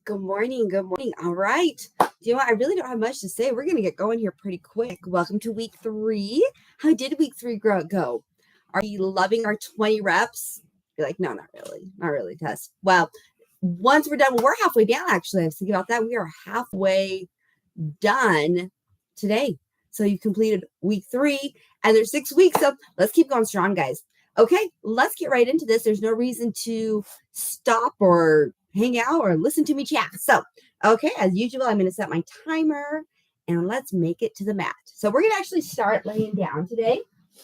Good morning. Good morning. All right. Do you know what? I really don't have much to say. We're going to get going here pretty quick. Welcome to week 3. How did week 3 go? Are you loving our 20 reps? You're like, no, not really. Not really, Tess. Well, once we're done, we're halfway down, actually. I was thinking about that. We are halfway done today. So you completed week 3, and there's 6 weeks. So let's keep going strong, guys. Okay, let's get right into this. There's no reason to stop or hang out or listen to me chat. So, okay, as usual, I'm going to set my timer and let's make it to the mat. So we're going to actually start laying down today.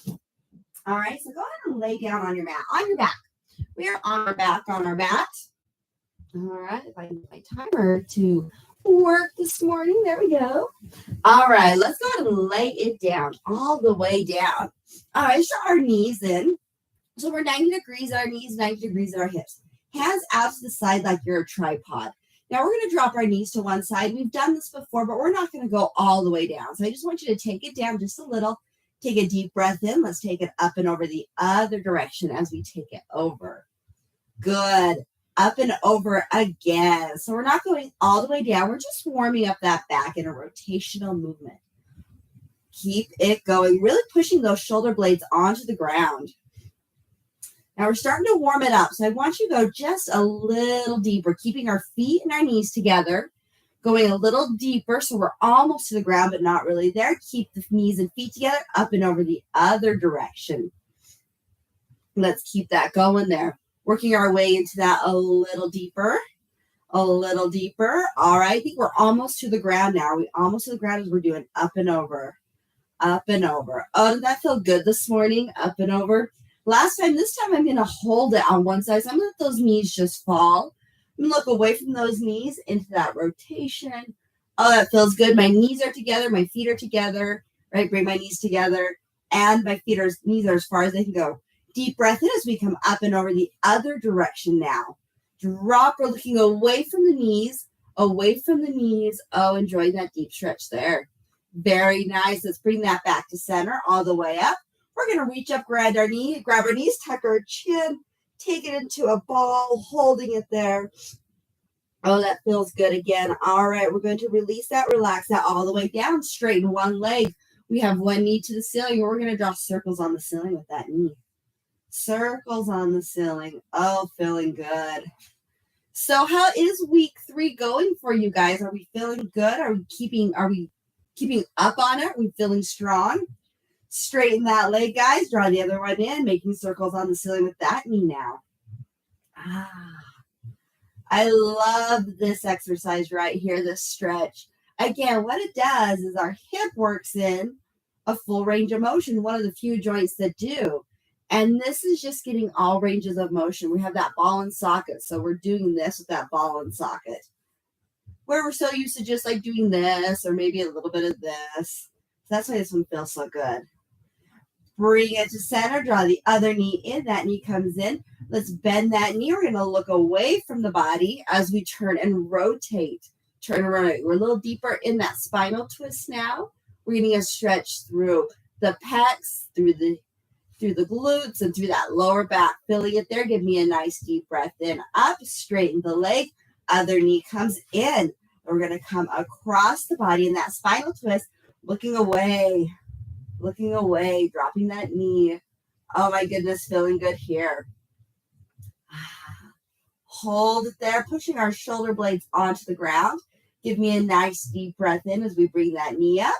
All right, so go ahead and lay down on your mat, on your back. We are on our back, on our mat. All right, if I can get my timer to work this morning. There we go. All right, let's go ahead and lay it down all the way down. All right, so our knees in. So we're 90 degrees at our knees, 90 degrees at our hips. Hands out to the side like you're a tripod. Now we're going to drop our knees to one side. We've done this before, but we're not going to go all the way down. So I just want you to take it down just a little. Take a deep breath in. Let's take it up and over the other direction as we take it over. Good. Up and over again. So we're not going all the way down. We're just warming up that back in a rotational movement. Keep it going. Really pushing those shoulder blades onto the ground. Now we're starting to warm it up. So I want you to go just a little deeper, keeping our feet and our knees together, going a little deeper. So we're almost to the ground, but not really there. Keep the knees and feet together, up and over the other direction. Let's keep that going there. Working our way into that a little deeper, a little deeper. All right, I think we're almost to the ground now. Are we almost to the ground as we're doing up and over, up and over. Oh, did that feel good this morning? Up and over. This time I'm going to hold it on one side. So I'm going to let those knees just fall. I'm going to look away from those knees into that rotation. Oh, that feels good. My knees are together. My feet are together. Right? Bring my knees together. And my knees are as far as they can go. Deep breath in as we come up and over the other direction now. Drop. We're looking away from the knees. Away from the knees. Oh, enjoy that deep stretch there. Very nice. Let's bring that back to center all the way up. We're going to reach up, grab our knees, tuck our chin, take it into a ball, holding it there. Oh, that feels good again. All right, we're going to release that, relax that all the way down, straighten one leg. We have one knee to the ceiling. We're going to draw circles on the ceiling with that knee. Circles on the ceiling. Oh, feeling good. So how is week 3 going for you guys? Are we feeling good? Are we keeping up on it? Are we feeling strong? Straighten that leg, guys. Draw the other one in, making circles on the ceiling with that knee now. I love this exercise right here, this stretch. Again, what it does is our hip works in a full range of motion, one of the few joints that do. And this is just getting all ranges of motion. We have that ball and socket, so we're doing this with that ball and socket. Where we're so used to just like doing this or maybe a little bit of this. That's why this one feels so good. Bring it to center. Draw the other knee in. That knee comes in. Let's bend that knee. We're going to look away from the body as we turn and rotate. Turn and rotate. We're a little deeper in that spinal twist now. We're getting a stretch through the pecs, through the glutes, and through that lower back. Feeling it there. Give me a nice deep breath in. Up. Straighten the leg. Other knee comes in. We're going to come across the body in that spinal twist. Looking away, dropping that knee. Oh my goodness, feeling good here. Hold it there, pushing our shoulder blades onto the ground. Give me a nice deep breath in as we bring that knee up.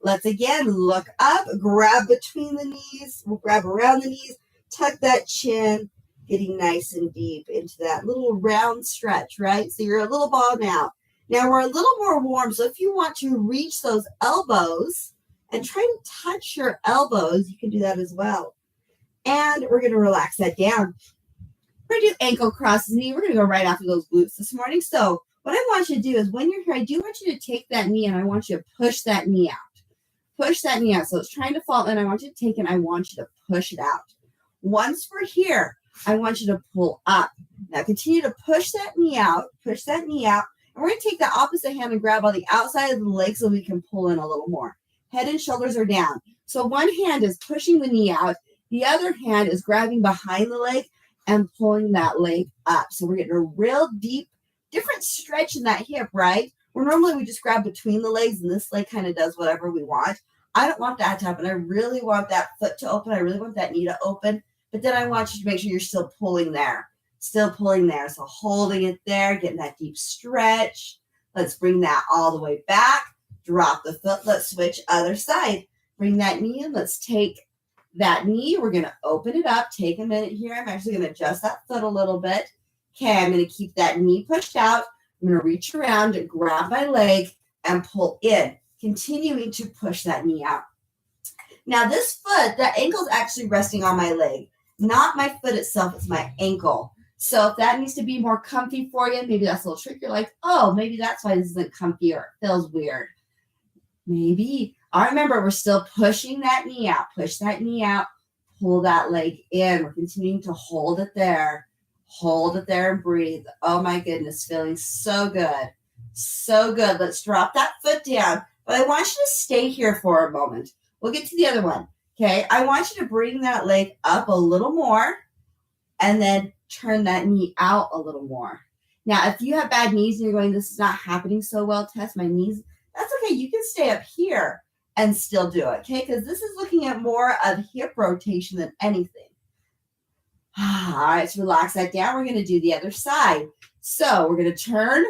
Let's again look up, grab between the knees, we'll grab around the knees, tuck that chin, getting nice and deep into that little round stretch, right? So you're a little ball now. Now we're a little more warm, so if you want to reach those elbows and try to touch your elbows, you can do that as well. And we're going to relax that down. We're going to do ankle crosses knee. We're going to go right after those glutes this morning. So what I want you to do is when you're here, I do want you to take that knee and I want you to push that knee out. Push that knee out. So it's trying to fall in. I want you to take it and I want you to push it out. Once we're here, I want you to pull up. Now continue to push that knee out. Push that knee out. And we're going to take the opposite hand and grab on the outside of the leg so we can pull in a little more. Head and shoulders are down. So one hand is pushing the knee out. The other hand is grabbing behind the leg and pulling that leg up. So we're getting a real deep different stretch in that hip, right? Where normally we just grab between the legs and this leg kind of does whatever we want. I don't want that to happen. I really want that foot to open. I really want that knee to open. But then I want you to make sure you're still pulling there. Still pulling there. So holding it there, getting that deep stretch. Let's bring that all the way back. Drop the foot. Let's switch other side. Bring that knee in. Let's take that knee. We're going to open it up. Take a minute here. I'm actually going to adjust that foot a little bit. Okay, I'm going to keep that knee pushed out. I'm going to reach around and grab my leg and pull in, continuing to push that knee out. Now this foot, the ankle is actually resting on my leg, not my foot itself. It's my ankle. So if that needs to be more comfy for you, maybe that's a little trick. You're like, oh, maybe that's why this isn't comfy or it feels weird. Maybe. I remember we're still pushing that knee out. Push that knee out. Pull that leg in. We're continuing to hold it there. Hold it there and breathe. Oh my goodness, feeling so good. So good. Let's drop that foot down. But I want you to stay here for a moment. We'll get to the other one. Okay, I want you to bring that leg up a little more and then turn that knee out a little more. Now, if you have bad knees and you're going, this is not happening so well, Tess, my knees, that's okay. You can stay up here and still do it, okay? Because this is looking at more of hip rotation than anything. All right, so relax that down. We're going to do the other side. So we're going to turn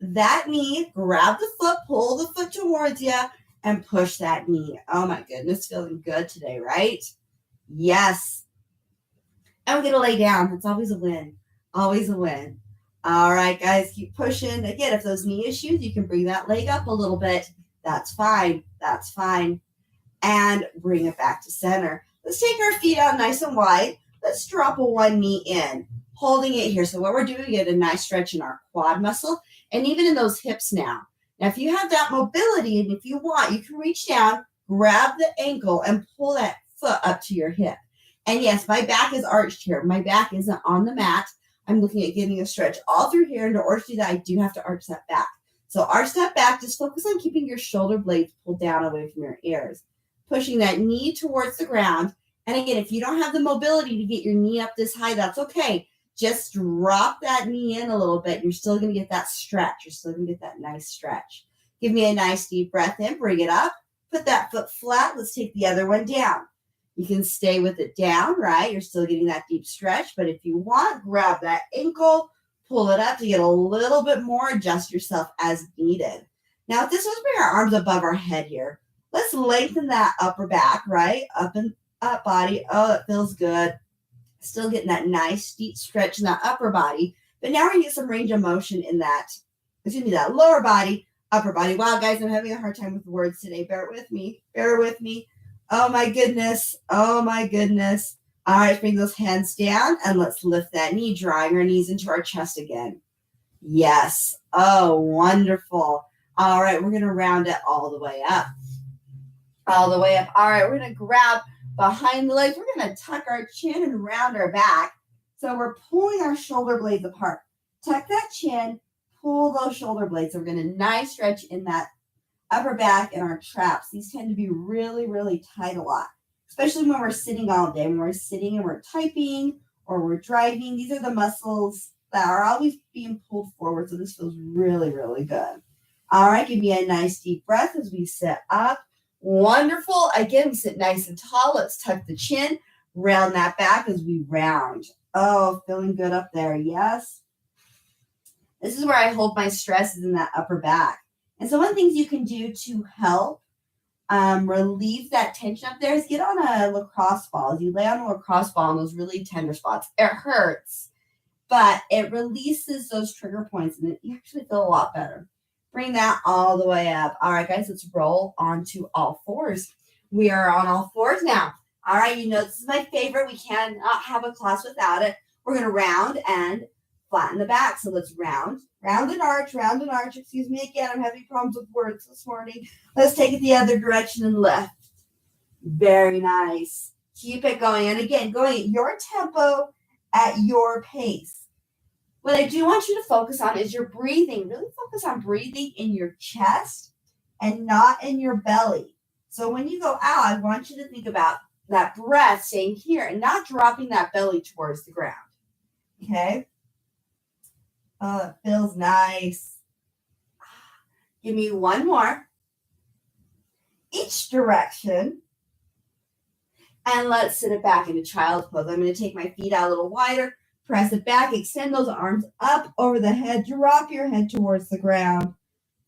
that knee, grab the foot, pull the foot towards you, and push that knee. Oh my goodness, feeling good today, right? Yes. And we're going to lay down. It's always a win. Always a win. All right, guys, keep pushing. Again, if those knee issues, you can bring that leg up a little bit. That's fine. That's fine. And bring it back to center. Let's take our feet out nice and wide. Let's drop a one knee in, holding it here. So what we're doing, we get a nice stretch in our quad muscle and even in those hips now. Now, if you have that mobility and if you want, you can reach down, grab the ankle, and pull that foot up to your hip. And yes, my back is arched here. My back isn't on the mat. I'm looking at getting a stretch all through here. And in order to do that, I do have to arch that back. So arch that back. Just focus on keeping your shoulder blades pulled down away from your ears. Pushing that knee towards the ground. And again, if you don't have the mobility to get your knee up this high, that's okay. Just drop that knee in a little bit. You're still going to get that stretch. You're still going to get that nice stretch. Give me a nice deep breath in. Bring it up. Put that foot flat. Let's take the other one down. You can stay with it down, right? You're still getting that deep stretch. But if you want, grab that ankle, pull it up to get a little bit more. Adjust yourself as needed. Now, if this was bring our arms above our head here, let's lengthen that upper back, right? Up and up body. Oh, it feels good. Still getting that nice deep stretch in that upper body. But now we're going to get some range of motion in that, that lower body, upper body. Wow, guys, I'm having a hard time with words today. Bear with me. Bear with me. Oh, my goodness. Oh, my goodness. All right, bring those hands down and let's lift that knee, drawing our knees into our chest again. Yes. Oh, wonderful. All right, we're going to round it all the way up. All the way up. All right, we're going to grab behind the legs. We're going to tuck our chin and round our back. So we're pulling our shoulder blades apart. Tuck that chin, pull those shoulder blades. So we're going to nice stretch in that upper back and our traps. These tend to be really, really tight a lot, especially when we're sitting all day. When we're sitting and we're typing or we're driving, these are the muscles that are always being pulled forward. So this feels really, really good. All right, give me a nice deep breath as we sit up. Wonderful. Again, we sit nice and tall. Let's tuck the chin, round that back as we round. Oh, feeling good up there. Yes. This is where I hold my stress is in that upper back. And so one of the things you can do to help relieve that tension up there is get on a lacrosse ball. As you lay on a lacrosse ball in those really tender spots, it hurts, but it releases those trigger points and you actually feel a lot better. Bring that all the way up. All right, guys, let's roll onto all fours. We are on all fours now. All right, you know this is my favorite. We cannot have a class without it. We're going to round and flatten the back. So let's round and arch, Excuse me again, I'm having problems with words this morning. Let's take it the other direction and lift. Very nice. Keep it going. And again, going at your tempo, at your pace. What I do want you to focus on is your breathing. Really focus on breathing in your chest and not in your belly. So when you go out, I want you to think about that breath staying here and not dropping that belly towards the ground. Okay? Oh, it feels nice. Give me one more. Each direction. And let's sit it back into child's pose. I'm going to take my feet out a little wider, press it back, extend those arms up over the head, drop your head towards the ground.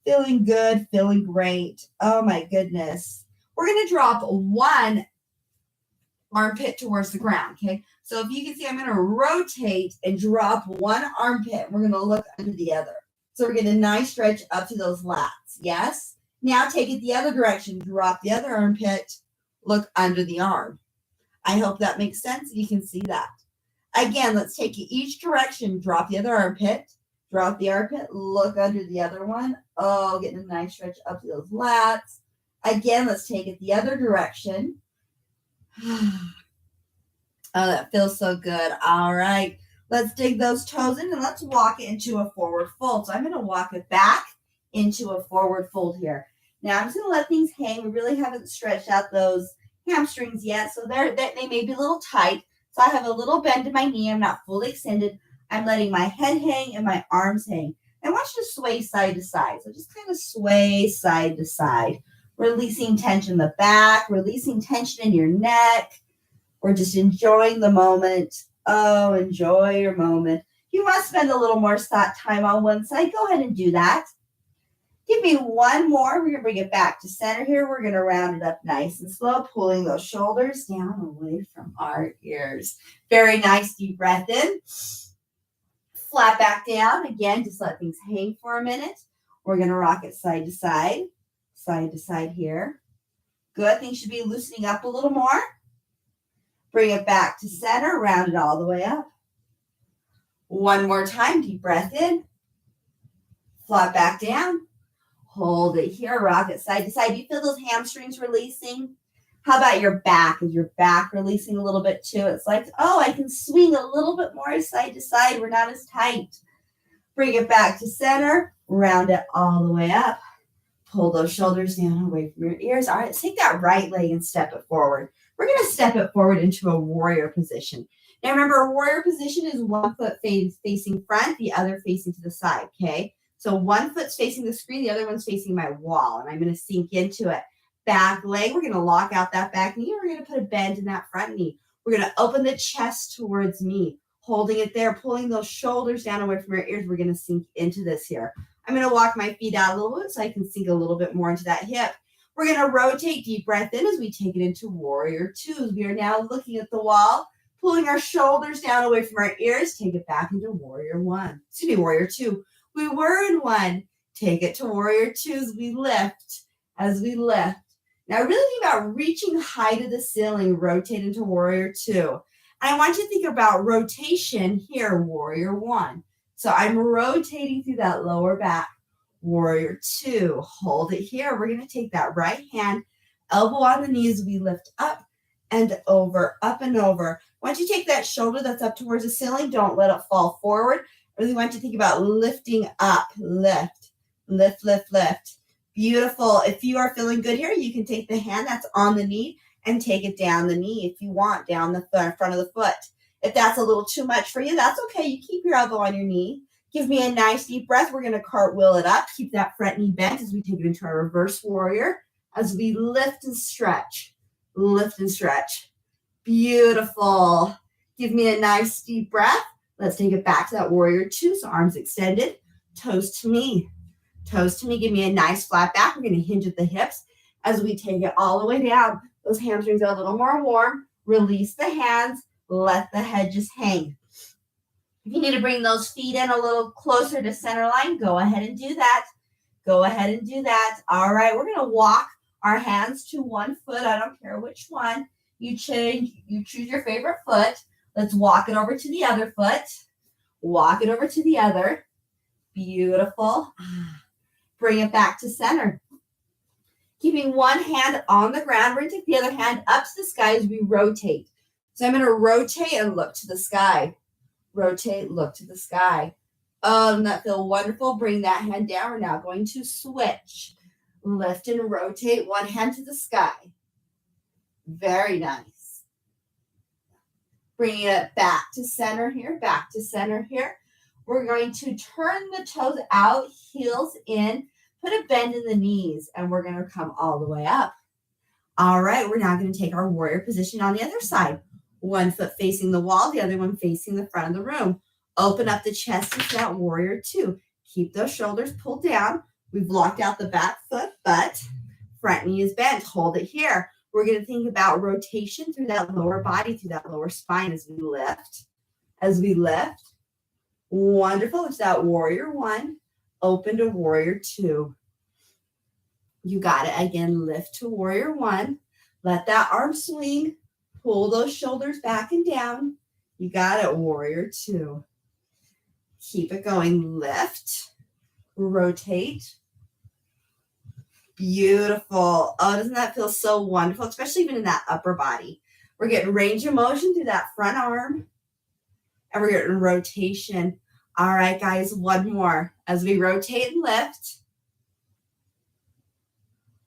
Feeling good, feeling great. Oh my goodness. We're going to drop one armpit towards the ground, okay? So if you can see, I'm going to rotate and drop one armpit. We're going to look under the other. So we're getting a nice stretch up to those lats, yes? Now take it the other direction, drop the other armpit, look under the arm. I hope that makes sense. You can see that. Again, let's take it each direction, drop the other armpit, drop the armpit, look under the other one. Oh, getting a nice stretch up to those lats. Again, let's take it the other direction. Oh, that feels so good. All right. Let's dig those toes in and let's walk it into a forward fold. So I'm going to walk it back into a forward fold here. Now I'm just going to let things hang. We really haven't stretched out those hamstrings yet, so they may be a little tight. So I have a little bend in my knee. I'm not fully extended. I'm letting my head hang and my arms hang. I want you to sway side to side. So just kind of sway side to side, releasing tension in the back, releasing tension in your neck. We're just enjoying the moment. Oh, enjoy your moment. If you want to spend a little more time on one side, go ahead and do that. Give me one more. We're going to bring it back to center here. We're going to round it up nice and slow, pulling those shoulders down away from our ears. Very nice. Deep breath in. Flat back down. Again, just let things hang for a minute. We're going to rock it side to side here. Good. Things should be loosening up a little more. Bring it back to center. Round it all the way up. One more time. Deep breath in. Flat back down. Hold it here. Rock it side to side. Do you feel those hamstrings releasing? How about your back? Is your back releasing a little bit too? It's like, oh, I can swing a little bit more side to side. We're not as tight. Bring it back to center. Round it all the way up. Pull those shoulders down away from your ears. All right, let's take that right leg and step it forward. We're going to step it forward into a warrior position. Now remember, a warrior position is one foot facing front, the other facing to the side, okay? So one foot's facing the screen, the other one's facing my wall, and I'm going to sink into it. Back leg, we're going to lock out that back knee. We're going to put a bend in that front knee. We're going to open the chest towards me, holding it there, pulling those shoulders down away from our ears. We're going to sink into this here. I'm going to walk my feet out a little bit so I can sink a little bit more into that hip. We're going to rotate, deep breath in as we take it into warrior twos. We are now looking at the wall, pulling our shoulders down away from our ears. Take it back into warrior one. Excuse me, warrior two. We were in one. Take it to warrior two as we lift. Now really think about reaching high to the ceiling. Rotate into warrior two. And I want you to think about rotation here, warrior one. So I'm rotating through that lower back. Warrior two. Hold it here. We're going to take that right hand, elbow on the knee as we lift up and over, up and over. Once you take that shoulder that's up towards the ceiling, don't let it fall forward. I really want you to think about lifting up. Lift, lift, lift, lift. Beautiful. If you are feeling good here, you can take the hand that's on the knee and take it down the knee if you want, down the front of the foot. If that's a little too much for you, that's okay. You keep your elbow on your knee. Give me a nice deep breath. We're going to cartwheel it up. Keep that front knee bent as we take it into our reverse warrior. As we lift and stretch. Lift and stretch. Beautiful. Give me a nice deep breath. Let's take it back to that warrior two. So arms extended. Toes to me. Toes to me. Give me a nice flat back. We're going to hinge at the hips as we take it all the way down. Those hamstrings are a little more warm. Release the hands. Let the head just hang. If you need to bring those feet in a little closer to center line, go ahead and do that. Go ahead and do that. All right, we're going to walk our hands to one foot. I don't care which one. You choose your favorite foot. Let's walk it over to the other foot. Walk it over to the other. Beautiful. Bring it back to center. Keeping one hand on the ground. We're going to take the other hand up to the sky as we rotate. So I'm going to rotate and look to the sky. Rotate, look to the sky. Oh, doesn't that feel wonderful? Bring that hand down. We're now going to switch. Lift and rotate one hand to the sky. Very nice. Bringing it back to center here, back to center here. We're going to turn the toes out, heels in, put a bend in the knees, and we're going to come all the way up. All right, we're now going to take our warrior position on the other side. One foot facing the wall, the other one facing the front of the room. Open up the chest into that warrior two. Keep those shoulders pulled down. We've locked out the back foot, but front knee is bent. Hold it here. We're going to think about rotation through that lower body, through that lower spine as we lift. As we lift. Wonderful. It's that warrior one. Open to warrior two. You got it. Again, lift to warrior one. Let that arm swing. Pull those shoulders back and down. You got it. Warrior two. Keep it going. Lift. Rotate. Beautiful. Oh, doesn't that feel so wonderful? Especially even in that upper body. We're getting range of motion through that front arm. And we're getting rotation. All right, guys, one more. As we rotate and lift.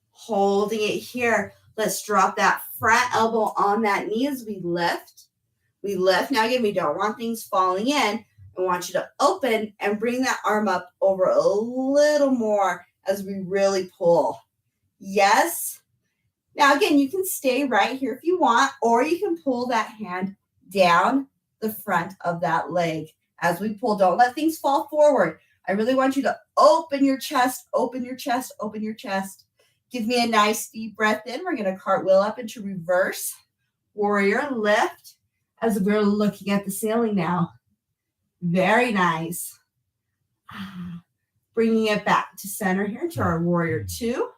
Holding it here. Let's drop that front elbow on that knee as we lift. We lift. Now, again, we don't want things falling in. I want you to open and bring that arm up over a little more as we really pull. Yes. Now, again, you can stay right here if you want, or you can pull that hand down the front of that leg. As we pull, don't let things fall forward. I really want you to open your chest, open your chest, open your chest. Give me a nice deep breath in. We're going to cartwheel up into reverse. Warrior lift as we're looking at the ceiling now. Very nice. Bringing it back to center here to our warrior two.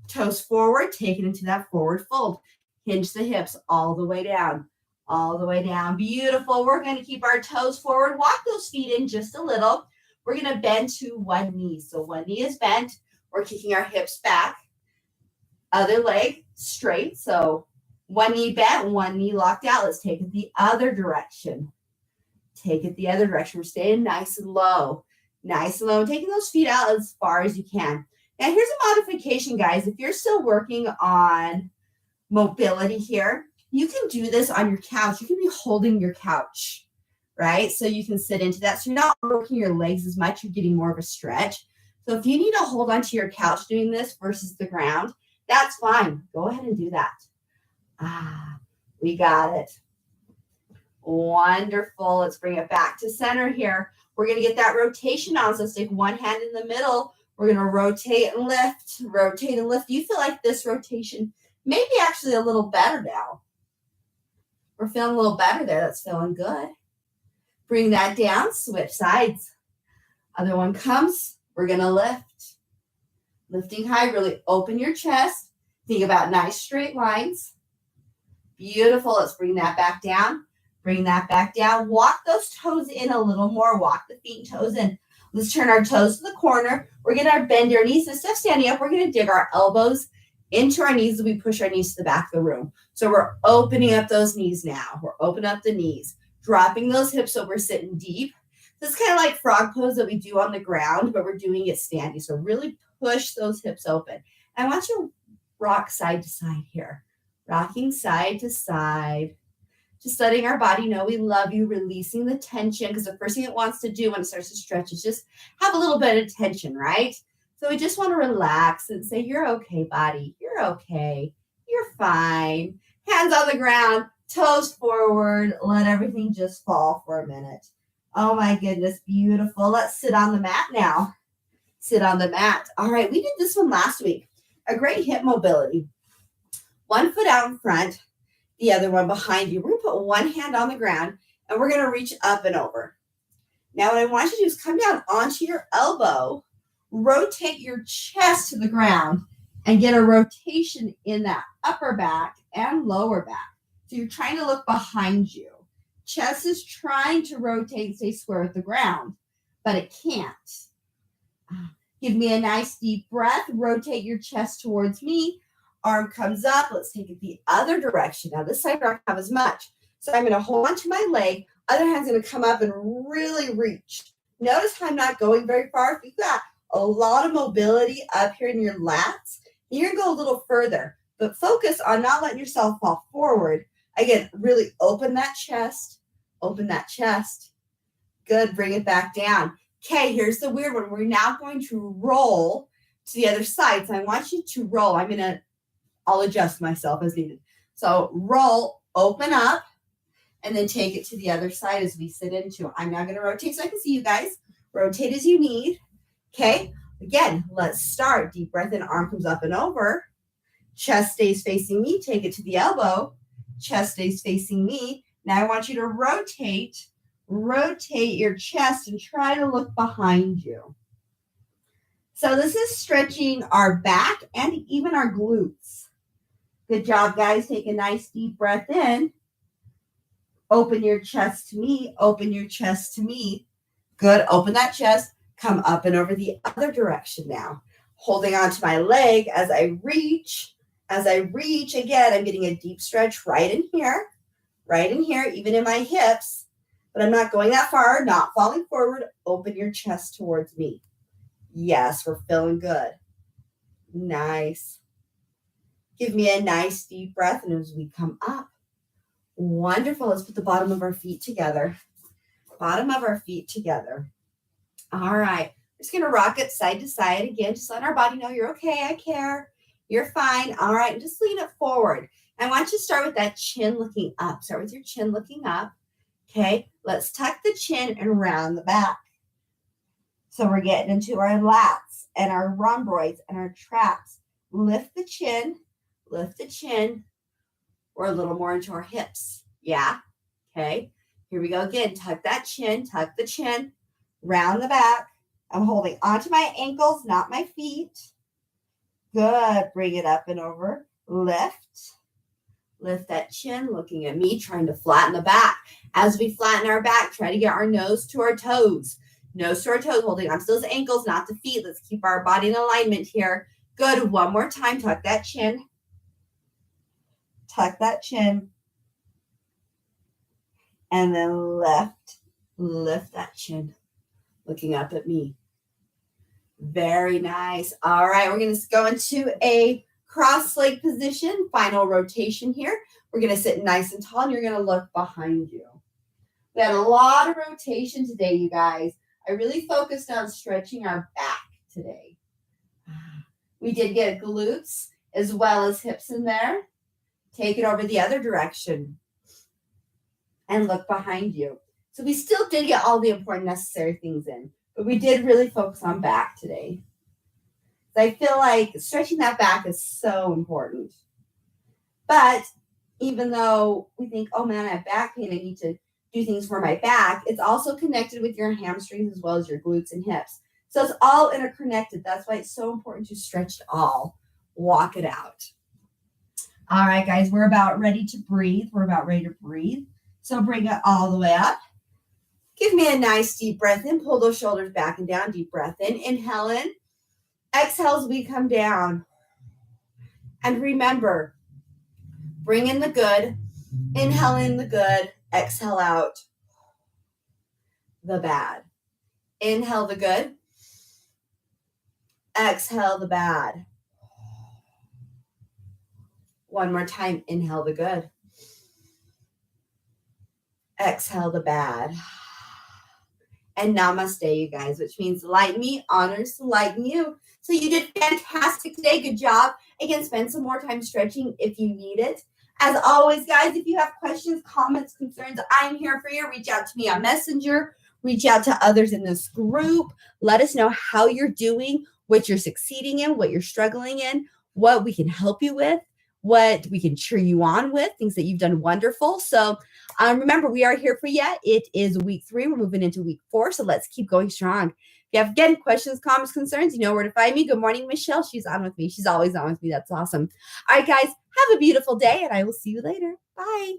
Toes forward, take it into that forward fold. Hinge the hips all the way down. All the way down. Beautiful. We're going to keep our toes forward. Walk those feet in just a little. We're going to bend to one knee. So one knee is bent. We're kicking our hips back. Other leg straight. So one knee bent, one knee locked out. Let's take it the other direction. Take it the other direction. We're staying nice and low. Nice and low. Taking those feet out as far as you can. Now, here's a modification, guys. If you're still working on mobility here, you can do this on your couch. You can be holding your couch, right? So you can sit into that. So you're not working your legs as much. You're getting more of a stretch. So if you need to hold onto your couch doing this versus the ground, that's fine. Go ahead and do that. We got it. Wonderful. Let's bring it back to center here. We're going to get that rotation on. So let's take one hand in the middle. We're going to rotate and lift, rotate and lift. You feel like this rotation may be actually a little better now. We're feeling a little better there. That's feeling good. Bring that down. Switch sides. Other one comes. We're going to lift. Lifting high. Really open your chest. Think about nice straight lines. Beautiful. Let's bring that back down. Bring that back down. Walk those toes in a little more. Walk the feet and toes in. Let's turn our toes to the corner. We're going to bend our knees. Instead of standing up, we're going to dig our elbows into our knees as we push our knees to the back of the room. So we're opening up those knees now. We're opening up the knees, dropping those hips so we're sitting deep. This is kind of like frog pose that we do on the ground, but we're doing it standing. So really push those hips open. And I want you to rock side to side here. Rocking side to side. Just letting our body know we love you, releasing the tension, because the first thing it wants to do when it starts to stretch is just have a little bit of tension, right? So we just want to relax and say, you're okay, body. You're okay. You're fine. Hands on the ground, toes forward. Let everything just fall for a minute. Oh my goodness, beautiful. Let's sit on the mat now. Sit on the mat. All right, we did this one last week. A great hip mobility. One foot out in front, the other one behind you. We're going to put one hand on the ground, and we're going to reach up and over. Now, what I want you to do is come down onto your elbow, rotate your chest to the ground, and get a rotation in that upper back and lower back. So you're trying to look behind you. Chest is trying to rotate and stay square with the ground, but it can't. Give me a nice deep breath. Rotate your chest towards me. Arm comes up. Let's take it the other direction. Now, this side I don't have as much. So I'm going to hold onto my leg. Other hand's going to come up and really reach. Notice how I'm not going very far. If you've got a lot of mobility up here in your lats, you're going to go a little further. But focus on not letting yourself fall forward. Again, really open that chest. Open that chest. Good. Bring it back down. Okay, here's the weird one. We're now going to roll to the other side. So I want you to roll. I'll adjust myself as needed. So roll, open up, and then take it to the other side as we sit into. I'm now going to rotate so I can see you guys. Rotate as you need. Okay, again, let's start. Deep breath in, arm comes up and over. Chest stays facing me. Take it to the elbow. Chest stays facing me. Now I want you to rotate your chest and try to look behind you. So this is stretching our back and even our glutes. Good job, guys. Take a nice deep breath in. Open your chest to me. Open your chest to me. Good. Open that chest. Come up and over the other direction now. Holding on to my leg as I reach. As I reach, again, I'm getting a deep stretch right in here, even in my hips. But I'm not going that far, not falling forward. Open your chest towards me. Yes, we're feeling good. Nice. Give me a nice deep breath. And as we come up, wonderful. Let's put the bottom of our feet together. Bottom of our feet together. All right. We're just going to rock it side to side again. Just letting our body know you're okay. I care. You're fine. All right. And just lean it forward. I want you to start with that chin looking up. Start with your chin looking up. Okay. Let's tuck the chin and round the back. So we're getting into our lats and our rhomboids and our traps. Lift the chin. Or a little more into our hips. Yeah. Okay. Here we go again. Tuck that chin. Tuck the chin. Round the back. I'm holding onto my ankles, not my feet. Good. Bring it up and over. Lift. Lift that chin, looking at me, trying to flatten the back. As we flatten our back, try to get our nose to our toes. Nose to our toes, holding onto those ankles, not the feet. Let's keep our body in alignment here. Good. One more time. Tuck that chin. Tuck that chin. And then lift that chin, looking up at me. Very nice. All right, we're going to go into a cross leg position. Final rotation here. We're going to sit nice and tall, and you're going to look behind you. We had a lot of rotation today, you guys. I really focused on stretching our back today. We did get glutes as well as hips in there. Take it over the other direction and look behind you. So we still did get all the important necessary things in, but we did really focus on back today. I feel like stretching that back is so important. But even though we think, oh man, I have back pain, I need to do things for my back, it's also connected with your hamstrings as well as your glutes and hips. So it's all interconnected. That's why it's so important to stretch it all. Walk it out. All right, guys, we're about ready to breathe. So bring it all the way up. Give me a nice deep breath in. Pull those shoulders back and down. Deep breath in. Inhale in. Exhale as we come down. And remember, bring in the good. Inhale in the good. Exhale out the bad. Inhale the good. Exhale the bad. One more time. Inhale the good. Exhale the bad. And namaste, you guys, which means light me honors to lighten you. So you did fantastic today. Good job. Again, spend some more time stretching if you need it. As always, guys, if you have questions, comments, concerns, I'm here for you. Reach out to me on Messenger. Reach out to others in this group. Let us know how you're doing, what you're succeeding in, what you're struggling in, what we can help you with, what we can cheer you on with, things that you've done wonderful. So remember, we are here for you. It is week 3. We're moving into week 4. So let's keep going strong. If you have, again, questions, comments, concerns, you know where to find me. Good morning, Michelle. She's on with me. She's always on with me. That's awesome. All right, guys, have a beautiful day, and I will see you later. Bye.